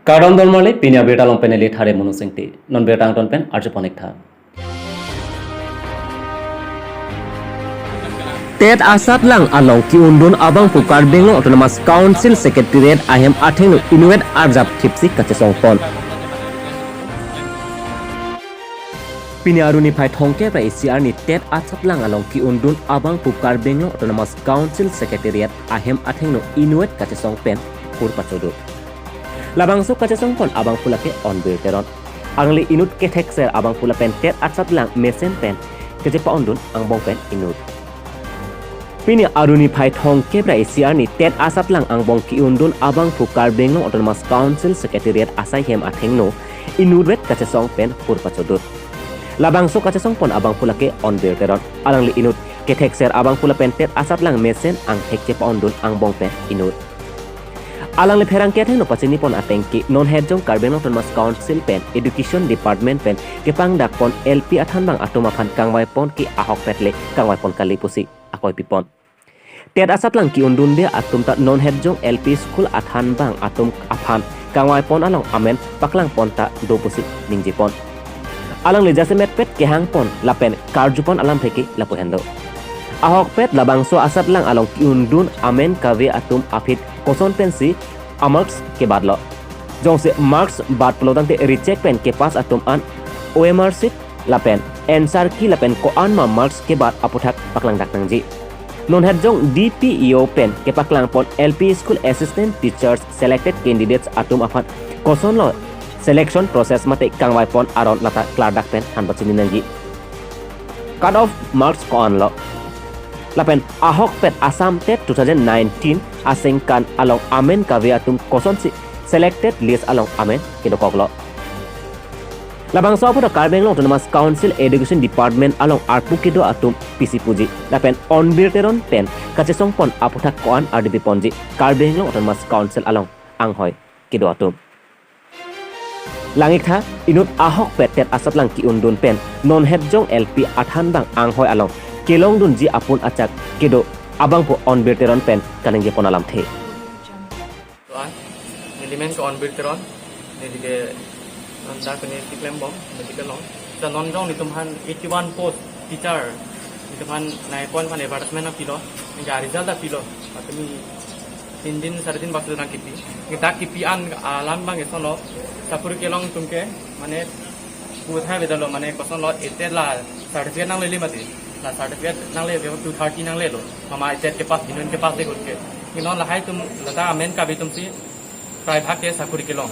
Karon dolmale pinya beta long peneli thare monusengti non beta ang ton pen arjuponik tha Ted asat lang along ki undun abang pu Karbi Autonomous Council Secretariat ahem atheng inuet arjap khipsi kachesong pon Piniaruni phai thongke pra ACR ni Ted asat lang along ki undun abang pu Karbi Autonomous Council Secretariat ahem atheng inuet kachesong pen pur pachodu Labangso kachesong pon abang pulake on birteron angli inut kethek ser abang pula pen Ted asat lang mesen pen kejepa undun ang bong pen inut Pini aruni phai thong kebra ACR ni Ted asat lang ang bong ki undun abang pu Karbi Autonomous Council Secretariat asai hem athengno inurwet kachesong pen pur pachodut labangso kachesong pon abang pulake on birteron alangli inut kethek ser abang pula pen Ted asat lang mesen ang thekje pa undun ang bong pen inut alangli pherang ke thengno pachini pon atengki non headjong Karbi Autonomous Council pen Education Department pen kepang dak pon LP athan bang atuma phan kangwai pon ki ahok petle kangwai pon kali pusi akoi pipon Ted asat lang ki undun de atum ta non headjong LP school athan bang atum aphan kangwai pon along amen paklang pon ta do pusi ningji pon alang le jasemet pet ke hang pon lapen karjupon alam theki lapo hendo ahok pet labangso asat lang along ki undun amen kave atum afit koson pensi amarks ke badlo jongse marks bad plodan te recheck pen ke pas atum an OMR sit lapen answer ki lapen ko an ma marks ke bad aputhak paklang dak nangji non headjong DPEO pen ke paklang pon LP school assistant teachers selected candidates atum afat koson lo selection process mate kangwai pon aron lata kladak pen han bachini nangji cut off marks ko an lo lapen ahok pet Assam Tet 2019 asengkan along amen kave atum koson si selected list along amen kidokoklo labang so apu Karbi Autonomous Council Education Department along arpu kido atum PC puji lapen on birteron pen kachesong pon aputhak koan RDP ponji Karbi Autonomous Council along anghoi kido atum langik tha inut ahok pet Tet asat lang ki undun pen non headjong LP athan bang anghoi along kelong dun ji apun acak kedo abang po on birteron pen kanengge ponalam the tuan element ko on birteron nedige nanda kene tiklem bom medical long ta non jong ni tumhan 81 post teacher ni tumhan 9 pan advertisement na pilo ga result da pilo atmi 3 din 4 din bakso na kipi ngita kipi an alam bang esono sapur kelong tumke mane puthai bedalo mane koson lot etela certificate nang leli mati la certificate nang le 230 nang le lo mama jet ke pas dinun ke pas de gut ke non la hai tum lata amen ka bitum si prai bhag ke sapur kelong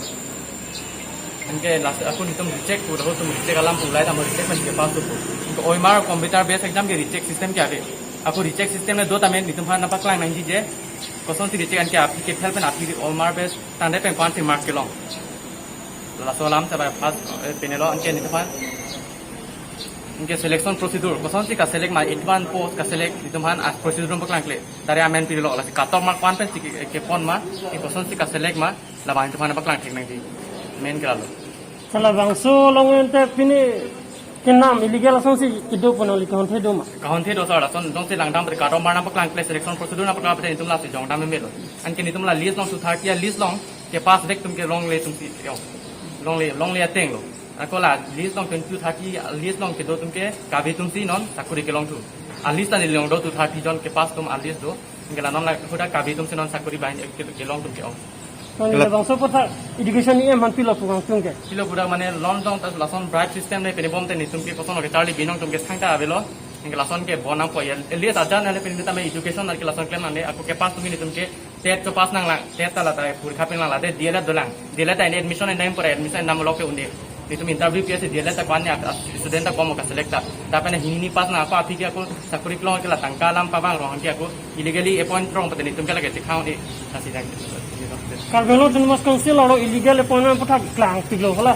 anke la akun tum reject ko ro tum reject alam pulai tam reject man ke pas tu ko OMR computer based exam ke reject system kya ke aku reject system ne do tamen nitum phan na paklang nang ji je koson si reject an ke api ke help pen api OMR based tande pen kwan si mark ke long la solam sa ba pas penelo anke nitum phan इनके selection procedure कोसन सी का select मा advance post का select नितुमहान आज procedure में पकलांकले दारे आमेन pillow ला काटो mark 1 pen के phone मा इ कोसन सी का सिलेक्ट मा लबा नितुमहान पकलांक ठीक नंगी मेन करालो चला बांसो लंगन ते पिने के नाम इलीगल संसी किदो पनोली कहन थे दो सरा सन दong से लांगदाम पर काटो मारना पकलांक प्ले सिलेक्शन प्रोसीड्यूर ना पकला पे नितुमला से जोंगदा में मेलो अनके नितुमला लिस्ट लॉन्ग सुथार किया लिस्ट लॉन्ग के पास देख तुम के लॉन्ग ले तुम सी लॉन्ग ले tang low ako la list long 2030 list long ke do tum ke kabi tum si non sakuri ke long tu a list ani long do 230 jon ke pas tum a list do ngela non la hoda kabi tum si non sakuri bain ke long tum ke ong ngela bangso pata education ni man pilo pugang tum ke pilo pura mane long dong ta lason bright system ne pene bom te ni tum ke koson ke charli binong tum ke thangta avelo ngela son ke bonam ko el list ajan ne pene ta me education ar ke lason claim ane ako ke pas tum ni tum ke tet to pas nang la tet ta la ta purikha peng la de diela dolang diela ta admission name पर admission नाम लोग के उन्हें itu interview piye se diela ta kwannya student ta komo ka selecta ta pene hini pas na apa api ke aku sakuri klong ke la tangka lam pa bang rohang ke aku illegally appoint rong pateni tum ke la ke sikhau ni asi dang Karbi Autonomous Council aro illegal appointment puthak klang piglo hola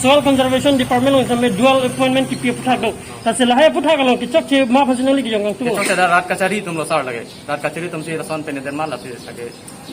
soil conservation department ong samme dual appointment ki puthak do ta se lahai puthak lo ki chok che ma personally ki jong tu chok se da rat kachari tum lo sar lage rat kachari tum se rason pene den ma la se lage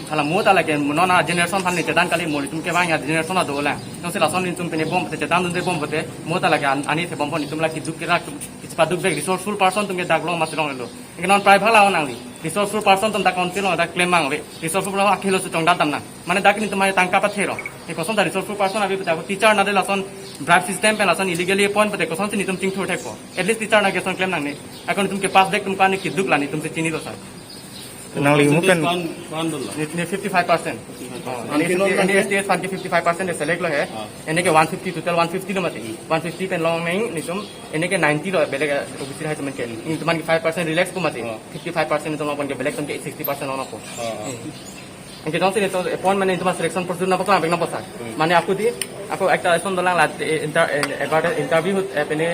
khala mo ta lage nona generation phan ni chedan kali mo tum ke bang ya generation na do la no se rason ni tum pene bom te chedan dun de bom bote mo ta lage ani the bom pon ni tum la ki duk ki rak ki pa duk be resourceful person tum ke dak lo ma se long lo non private la on angli resourceful person tum ta council ta claim mang le resourceful person akhilo su chong datam na mane dak ni tumhare tangka pa thero e koson ta resourceful person abi ta teacher na de lason bribe system pe lason illegally appoint pate koson ni tum ting thur theko at least teacher na ke son claim nang ne akon tum ke pass dek tum ka ni kiduk la ni tum se chini do sa nang li mu pen ni 55% and STS fund के 55% de select lo hai ene ke 150 total 150 lo mate 150 pen long nang ni tum ene ke 90 lo bele OBC hai tuman ke ni tuman ke 5% relax ko mate 55% tum अपन के bele tum ke 60% ono ko इनके John से तो appointment इन तुम्हारा selection procedure ना पकड़ा बेगना पसा माने आपको एक ऐसा दोला ला इंटरव्यू अपने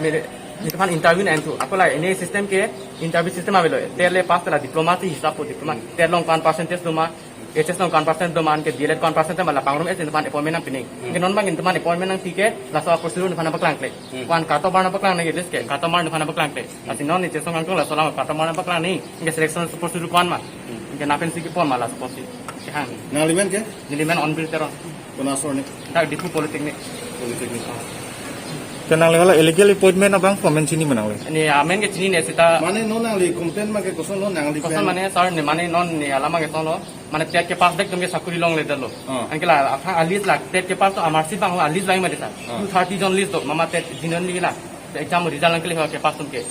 मेरे निकमान इंटरव्यू ने एंटू आपको ला इन्हें सिस्टम के इंटरव्यू सिस्टम आवेलो तेरे पास तेरा डिप्लोमा से हिसाब को डिप्लोमा तेरे लोग 5% दुमा HS लोग 5% दुमा के DLED 5% माला पांगरों में इंतमान अपॉइंटमेंट ना पिने इनके नॉन बांग इंतमान अपॉइंटमेंट ना ठीक है लासो आप प्रोसीजर निफाना पकड़ांग ले वन काटो बारना पकड़ांग नहीं लिस्ट के काटो मार निफाना पकड़ांग ले असी नॉन नीचे सोंग अंकल लासो लाम काटो मारना पकड़ांग नहीं इनके सिलेक्शन प्रोसीजर कौन मा इनके नापेन सी की pawn Mala सपोसी nalimen ke nilimen on bil teron kona sorne tak dipu politeknik kenang le illegal appointment abang komen sini menang le ni amen ke chini ne sita mane non nang li complaint ma ke koson non nang li kosan mane sar ne mane non ne alama ke sono mane tek ke pas dek tum ke sakuri long le dalo angkela akha alis lak tek ke pas to amar si bang alis lai ma deta 230 jon list do mama tek jinon li la exam result angkele ho ke pas tum ke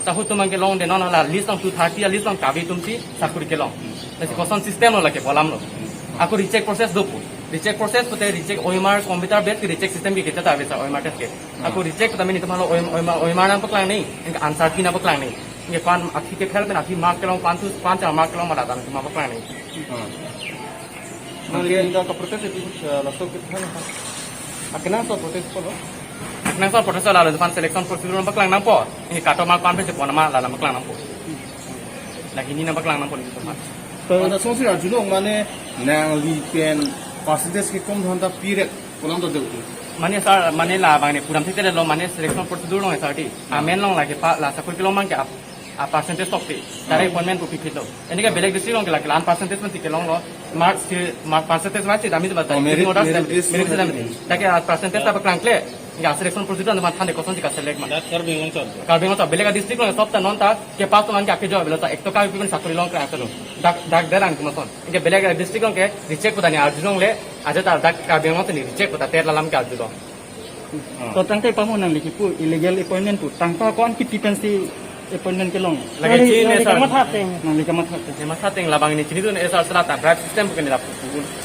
sahu tum ke long de non hala list on 230 list on kabi tum si sakuri ke long Nasi kosan sistem lo lagi kolam lo. Aku recheck proses dopu. Recheck proses pute recheck OMR computer based recheck system bi kita tahu bisa OMR test ke. Aku recheck tapi ni temalo OMR nam peklang ni. Inka answer ki na peklang ni. Inka pan akhi ke khel ben akhi mark kelong 5 mark kelong mala dan cuma peklang ni. Nanti inka ka proses itu langsung kita kan. Akhirnya so proses ko lo. Akhirnya so proses lalu depan selection procedure nam peklang nam po. Ini kato mark pan pe pon nama lalu peklang nam po. Lagi ni nam peklang nam po ni tempat. pada sonsi arjuno mane nang li pen percentage ke kom dhanta period kolam to deu mane sar mane la bang ne puram thete lo mane selection procedure lo sarti amen long la ke pa la sakul kilo mang ke a percentage of tare appointment ko pikit lo ene ke belek district long ke la lan percentage man ke long lo mark percentage ma chi dami bata merit merit take a percentage ta baklang kle ya selection procedure no thane ko sonti ka select ma Karbi ngong belek district long sop ta non ta ke pas to man ke ake jo belo ta ek to ka pipin sakul long ka lo dak darang kuma son ke belek district long ke recheck ko tani arjung le aja ta dak Karbi ngong tani recheck ko ta ter lalam ka arjung तो तंगते पामो नंग लिखि पु illegal appointment पु तंगता कौन की टिपेंसी appointment के लोंग lagi chini sar माथाते नंग लिखा माथाते ne masa ting labang ni chini tu ne sar sara ta bribe system ko ni la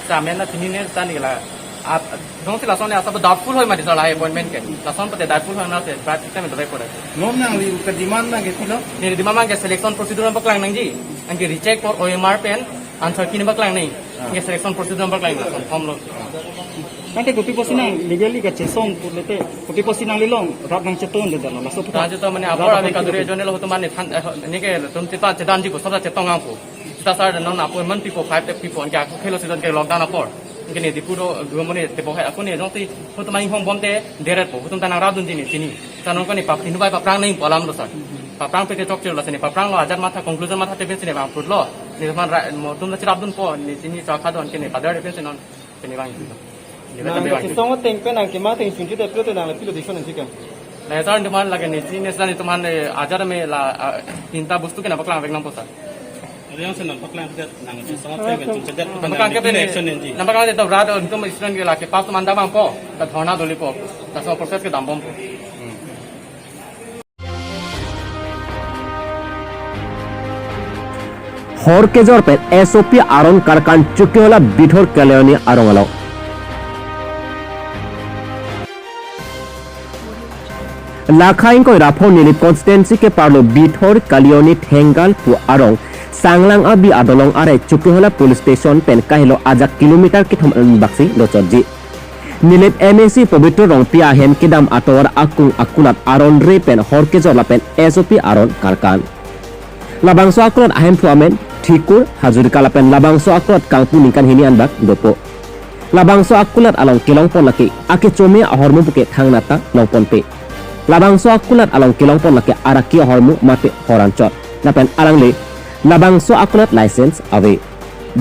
sa men na chini ne ta ni la आप dong si lason ne asa doubtful hoy ma di sala appointment ke lason pate doubtful hoy na se bribe system do ko non nang li ka demand na ke tilo ni di mamang ke selection procedure ba klang nang ji ang ke recheck for OMR pen answer kini ba klang nang ke selection procedure ba klang lason form lo nanti kopi posinang legally ka chesong pulete kopi posinang lilong rak nang cheton de dalo laso puta ta to mane apor abi ka dure jone lo to mane ni ke tum ti pa chedan ji ko sabda chetong ang ko ta sar non appointment people 5 people ang ka khelo sidon ke lockdown apor ke ni dipuro gumone te bohe aku ni jong ti ho to mai hom bomte deret po tum tanang radun ji ni chini tanon ko ni pap inu bai paprang nei polam lo sar paprang pe ke chok chelo sini paprang lo ajar matha conclusion matha te sini bang put lo ni man tum la chirabdun po ni chini cha khadon ke ni padar pe sinon ni bang chesong teng pen ang ke ma teng sunji de plote nang le pilo dishon en chicken na sar ni man lage ni chini sa ni tuman ajar me la tinta bustu ke na paklang vek nam po sar yang senang paklang kita nang chesong teng pen sunji de paklang ke pe ni nampak kan itu rada untuk student ke la ke pas tuman da bang po ta thona doli po ta so process ke dam bom po हर के जोर पे SOP आरन कारकान चुके होला बिठोर कलेनी आरंग आलो लाखाइन को राफो निलिप constituency के पार्लो बिठोर कलियोनी ठेंगाल पु आरंग सांगलांग अबी आदोलंग आरे चुके होला पुलिस स्टेशन पेन काहिलो आजा किलोमीटर की थम बाक्सी लोचरजी निलिप एमएसी पवित्र रंग पिया हेम किदाम आतोर आकुंग आकुलात आरन रे पेन हर के जोर पेन एसओपी आरन कारकान लाबांसो आकुलात आहेम फुआमेन Thikur Hazurika lapen labangso akulat kangpu ningkan hini anbak dopo labangso akulat along kilong pon laki ake chome ahormu buke thangnata longpon pe labangso akulat along kilong pon laki araki ahormu mate horanchot lapen alangle labangso akulat license ave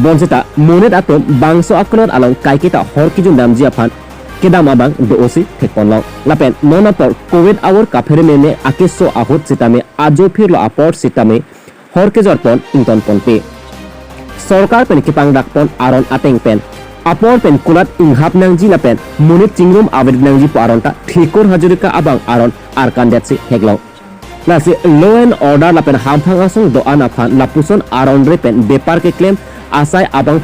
bonjeta monet atom bangso akulat along kaikita horkijun damji afan kedam abang doosi thekponlong lapen nona por covid hour kafere mene ake so ahut sitame ajo phirlo aport sitame hor ke jor pon ington pon pe sarkar pen kipang dak pon aron ateng pen apor pen kulat inghap nangji la pen munit chingrum abed nangji paron ta thikor hajurika abang aron arkan detsi heglong lasi law and order la pen hamphang asong do anaphan lapuson aron re pen bepar ke claim asai abang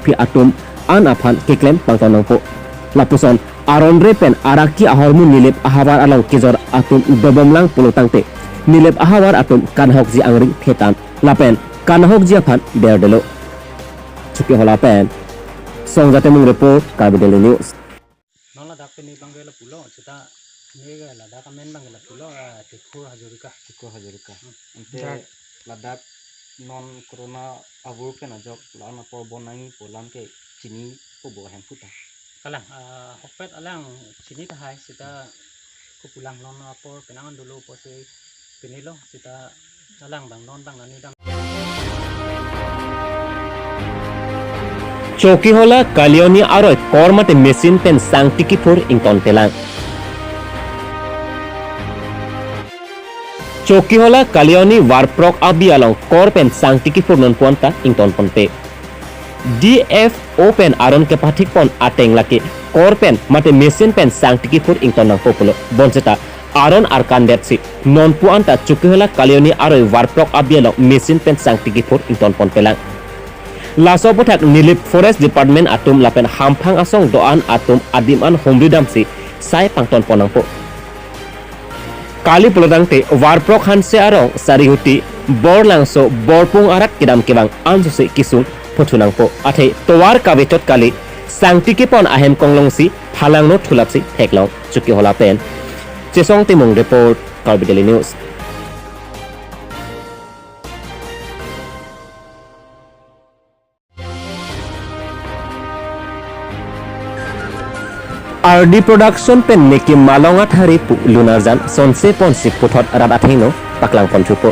phi atum anaphan ke claim pangtonong po lapuson aron re pen araki ahormu nilep ahawar along kizor atum dobomlang pulutangte nilep ahawar atum kanhok ji angring thetan lapen kanhok ji aphan berdelo chuki hola pen songjate mung report Karbi Daily News nong ladak pe ni bangela pulo cita nega ladak amen bangela pulo tikur hajurika ante ladak non corona abur ke najok lana por bonangi polam ke chini po bo hem puta kalang hokpet alang sini tahai cita ku pulang non apor penangan dulu pose penilo cita alang bang non bang nani dam Choki hola kalioni aroi kormate mesin pen sangtiki for ington telang Choki hola kalioni warprok abi along kor pen sangtiki for non puanta ington ponte DF open aron ke pathik pon ateng laki kor pen mate mesin pen sangtiki for ington nang populo bonseta aron arkan detsi non puanta choki hola kalioni aroi warprok abi along mesin pen sangtiki for ington pon pelang Laso puthak nilip forest department atum lapen hamphang asong doan atum adiman homridamsi sai pangton ponangpo kali pulodangte warprok hanse arong sarihuti borlangso borpung arat kidam kibang ansusi kisung pothunangpo athe towar kabetot kali sangtiki pon ahem konglongsi phalangno thulapsi theklong chuki hola pen chesong timung report Karbi Daily News RD production pen neki malonga thari pu lunarjan sonse ponsi puthot rat athino paklang ponchupo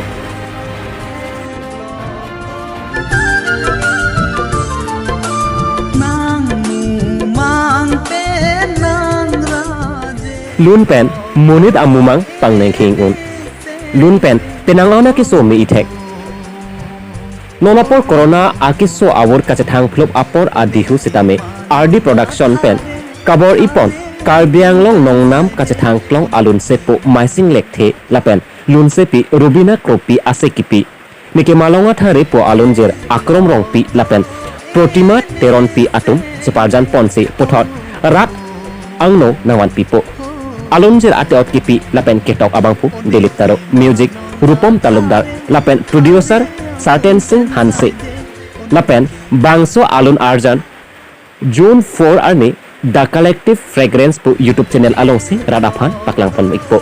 lun pen munit amumang pangneng khing un lun pen penangona ki so mi ithek nonapor corona akiso awor kache thang flop apor adihu sitame RD production pen kabor ipon Karbi Anglong nongnam kache thangklong alun sepo maising lekthe lapen lun sepi rubina kopi ase kipi nike malonga thare po alun jer akrom rong pi lapen protima teron pi atum separjan ponse pothot rat angno nawan pipo alun jer ateot kipi lapen ketok abangpu delip taro music rupom talukdar lapen producer certain sing hanse lapen bangso alun arjan June 4 arni The Collective Fragrance po YouTube channel along si Radaphan paklang pon ikpo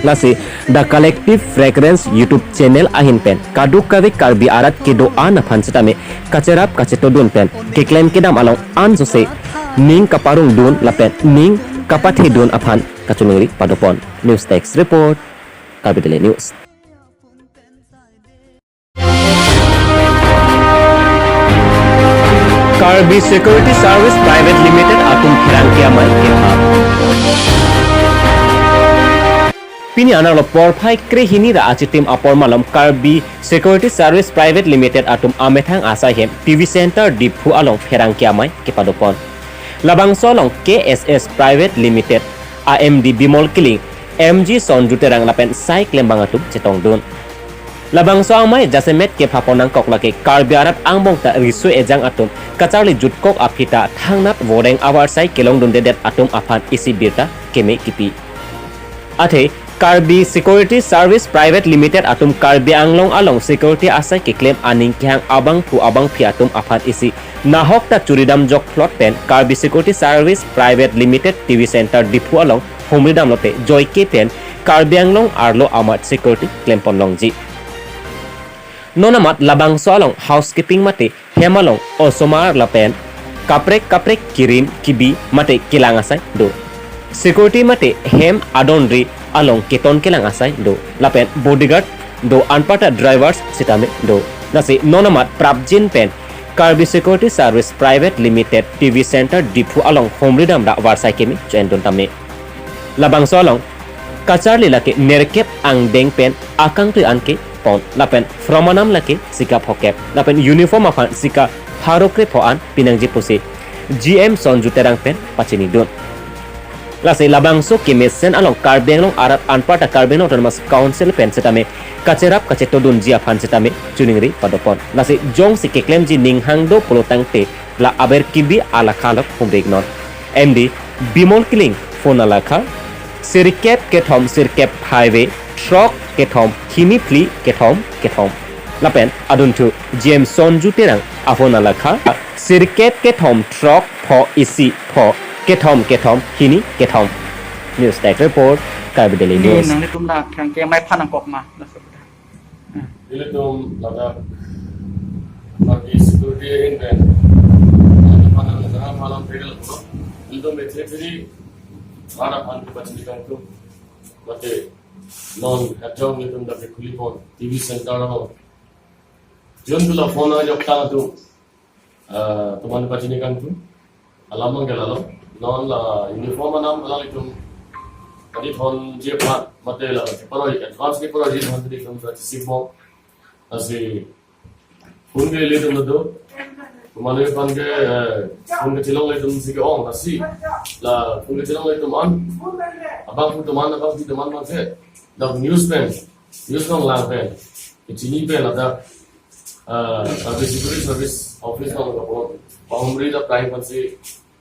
lasi The Collective Fragrance YouTube channel ahin pen kaduk kavi Karbi arat kedo an aphan chitame kacherap kacheto dun pen keklen kedam along an jose ning kaparung dun lapen ning kapathe dun aphan kachunuri padopon news text report Karbi Daily News Karbi Security Service Private Limited atum khirangkia mai keha Pini analo porphai krehini ra achitim apor malam Karbi Security Service Private Limited atum amethang asahem TV Center Diphu along khirangkia mai kepadopon Labang solong KSS Private Limited AMD Bimol Kiling MG Sonjuterang lapen sai klembang atum chetong dun Labang so amai jasemet ke phaponang koklake Karbi arat angbong ta risu ejang atum kacharli jutkok aphita thangnat woreng awar sai kelong dunde det atum aphan isi birta keme kipi athe Karbi Security Service Private Limited atum Karbi Anglong along security asai ke claim aning kyang abang phi atum aphan isi nahok ta churidam jok plot pen Karbi Security Service Private Limited TV Center Diphu along homridam lote joy ke pen Karbi Anglong arlo amat security claim ponlongji Nonamat labang solong housekeeping mate hemalong osomar lapen kaprek kirim kibi mate kilang asai do security mate hem adonri along keton kilang asai do lapen bodyguard do anpata drivers sitame do nasi nonamat prabjin pen Karbi Security Service Private Limited TV Center Diphu along homridam da warsai kemi chendon tame labang solong kacharli lake nerkep ang deng pen akang tu anke pon lapen fromanam laki sika phokep lapen uniform afan sika harokre phoan pinangji pusi GM Sonju terang pen pachini don lasai labangso kimesen along Karbenglong arat anparta Karbenglong autonomous council pen setame kacerap kacetodun jia fan setame chuningri padopon lasai jong sikeklem ji ninghangdo polotangte la aber kibi ala khalok humregnon MD Bimol Kiling phone alakha sirkep kethom sirkep highway truck kethom khimi pli kethom lapen adun thu GM Sonju terang afon alakha sirkep kethom truck pho isi pho kethom hini kethom news tech report Karbi Daily News nang tum la khang ke mai phan angkok ma ile tum lada bagi security in ben panan na malam pedal ko ildo me thri mana pan ke bachni kan ko mate non atong ni tum da khuli phone TV center ro jon dula phone a jokta tu tuman bachni kan tu alamang gelalo non la uniform anam alalitum tadi phone je phat mate la paro advance ke paro je thon tadi tum da sibmo asi phone ke le tum do tumane pan ke phone ke chilong le tum si ke ong asi la phone ke chilong le tum on abang pu tuman ma se da news nong la pen chini pen la da service office nong ko pamri da prime pan si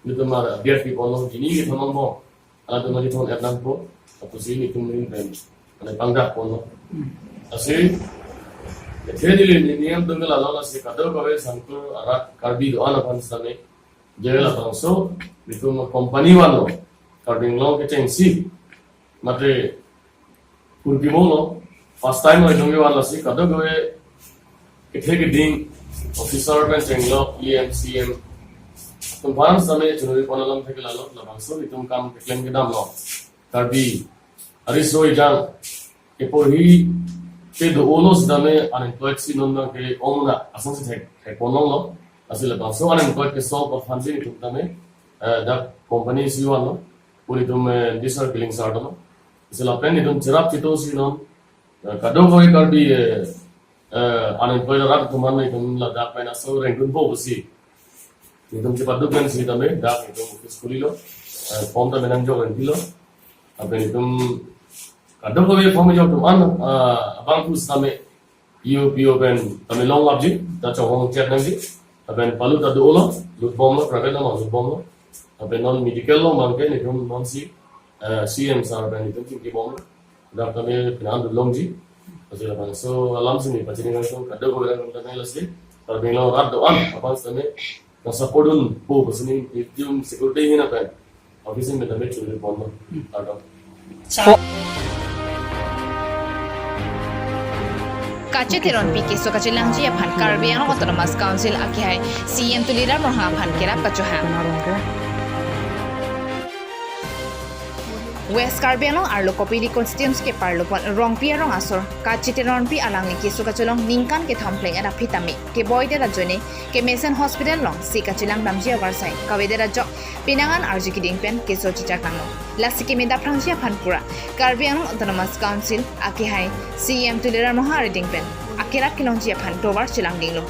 itu mah biar di polong ini kita ngomong ala tu mari phone app po atau sini tumrin pen ane pangga polong asih jadi ni am tu ngala la si kado ko santo arak Karbi do ana pan same jela bangso itu mah company wano Karbi long ke cengsi mate kurbi molo first time oi donge wala si kado ko ke ding officer pen cenglo EMCM tumpan sampai junuri ponalam theke lalo labangso itum kam claim ke dam lo Karbi ariso ijang epohi ke do olos dame unemployed si non ke omna asong se thek ponong lo asile labangso unemployed ke solve of funding itum dame da company si wano puri tum disar billing sardo lo isila pen itum jerap chito si non kado ko Karbi unemployed rat tuman itum la da pen aso rengun bo si itum cepat dukan sih tapi dah itum sekali lo, form tu menang jauh nanti lo, apa itum kadang kau form jauh tu an, abang tu sampai PO pen kami long abji, dah cakap chat nanti, apa palu tak dulu lo, lut bom lo, private lo, lut bom lo, apa non medical lo, mungkin itum non si CM sar pen itum tinggi bom lo, dah kami penang dulu long ji, pasal apa so alam sini pasal ni kan so kadang kau bilang kita ni lagi, kalau bilang rat doan, apa sampai Nasapodun po pasini yung security hina pen office में दमे चुने पौनो आटा kache teron pike so kache langji ya phan Karbi ang autonomous council aki hai CM tulira roha phan kerap kacho ha West Karbi ang arlo kopili constituents ke parlo pon rongpi arong asor kache teron pi alang ni ke so kacholong ningkan ke thampleng ada pitami ke boy de rajone ke mesen hospital long si kachilang damji awarsai kawede rajo pinangan arji kiding pen ke so chichak nangno lasi ke meda prangji phanpura Karbi ang autonomous council aki hai CM tulira moha reading pen akira kilongji phan tower chilang dinglo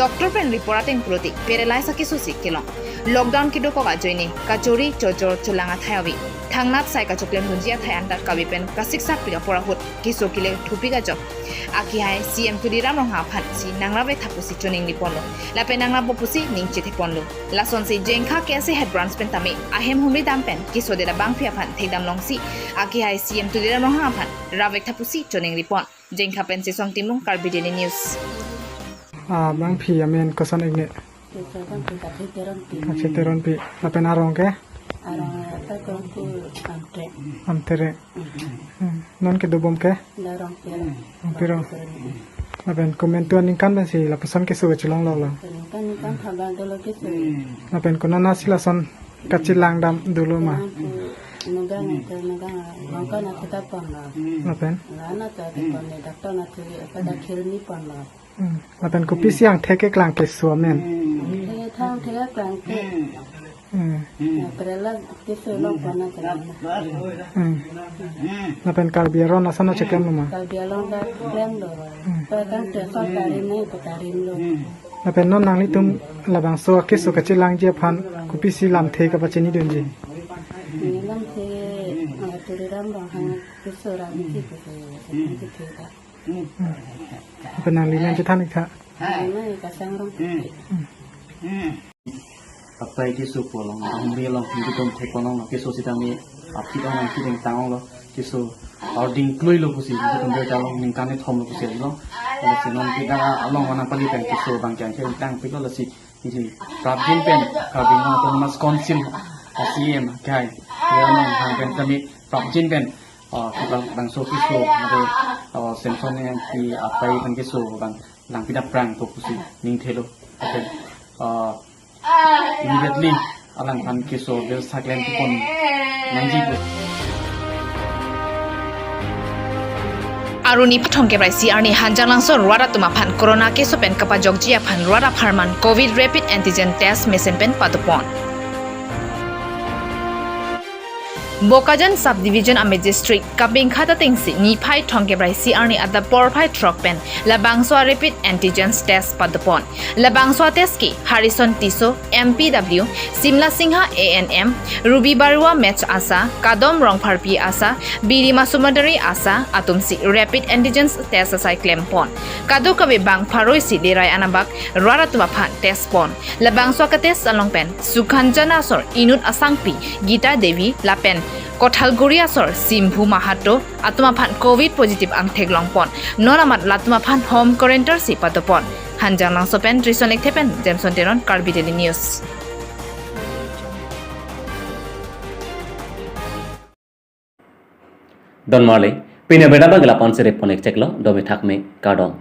doctor pen reporting proti paralyze ki susi kilong lockdown ki doko ga joini kachori chojor chulanga thayawi thangnat sai ka choklem hunjia thayan dar kawi pen kasik sak piga porahut ki sokile thupiga job aki hai CM tulira moha phan si nangrabe thapusi choning ni ponlo la pen nangra popusi ningchi the ponlo la son si jengkha ke se head branch pen tami ahem humri dam pen ki sodera bang phia phan thedam longsi aki hai CM tulira moha phan ravek thapusi choning ripon jengkha pen se song timung Karbi Daily News bang phi amen kosan igne teron pi lapen arong ke amtere non ke dobom ke pero lapen komentuan ningkan ben si lapusan ke suwe chulong lo lapen konana silason kachilang dam dulu mah lapen lapen kopi siang theke klang ke suamen Perela kisu long pana kena. Na pen Karbi ron asana cekem luma. Kalau dia long dah klaim lo. Perkan tersol tarim ni tarim lo. Na pen non nang li tum labang so kisu kacilang je phan kupisi lam the ka pachini dunji. Ini lam se turiram bang hang kisu ram ni kisu kita. Pen nang li nan je than ikha. Ini kasang rong. apa itu suku long amri long hidup tom theko long kisu sitami api long kiring tang long kisu ording klui lo kusi tom be talong ningkane thom lo kusi long ala sinon kita along wana pali pen kisu bang jang chen tang piko lasi ini prabin pen kabin long autonomous council ACM kai ya long hang pen kami prabin pen kita bang so kisu ada senson yang di apa pen kisu bang lang pidak prang to kusi ning thelo okay immediately alang kan kiso bel saklen pon nanji Aruni pathong ke brai CR ni hanjang langsung ruara tuma phan corona ke so pen kapa jogjia phan ruara pharman covid rapid antigen test machine pen patupon Bokajan subdivision a magistrate kabing khata tingsi ni phai thongke brai CR ni at the por phai truck pen labangswa rapid antigen test padupon labangswa test ki Harrison Tiso MPW Simla Singha ANM Ruby Barua Match Asa Kadom Rongphar P Asa Biri Masumandari Asa atumsi rapid antigen test asai claim pon kadu kabe bang pharoi si derai anabak rara tuma phan test pon labangswa ka test along pen Sukhanjana sor Inut Asangpi Gita Devi Lapen Kothalguri asor Simbu Mahato atuma phan covid positive ang theglongpon nonamat latuma phan home quarantine si patopon hanjang lang sopen trison lekthepen Jameson Teron Karbi Daily News Don Marley pina beda bagla pon sere ponek cheklo dobe thakme kadong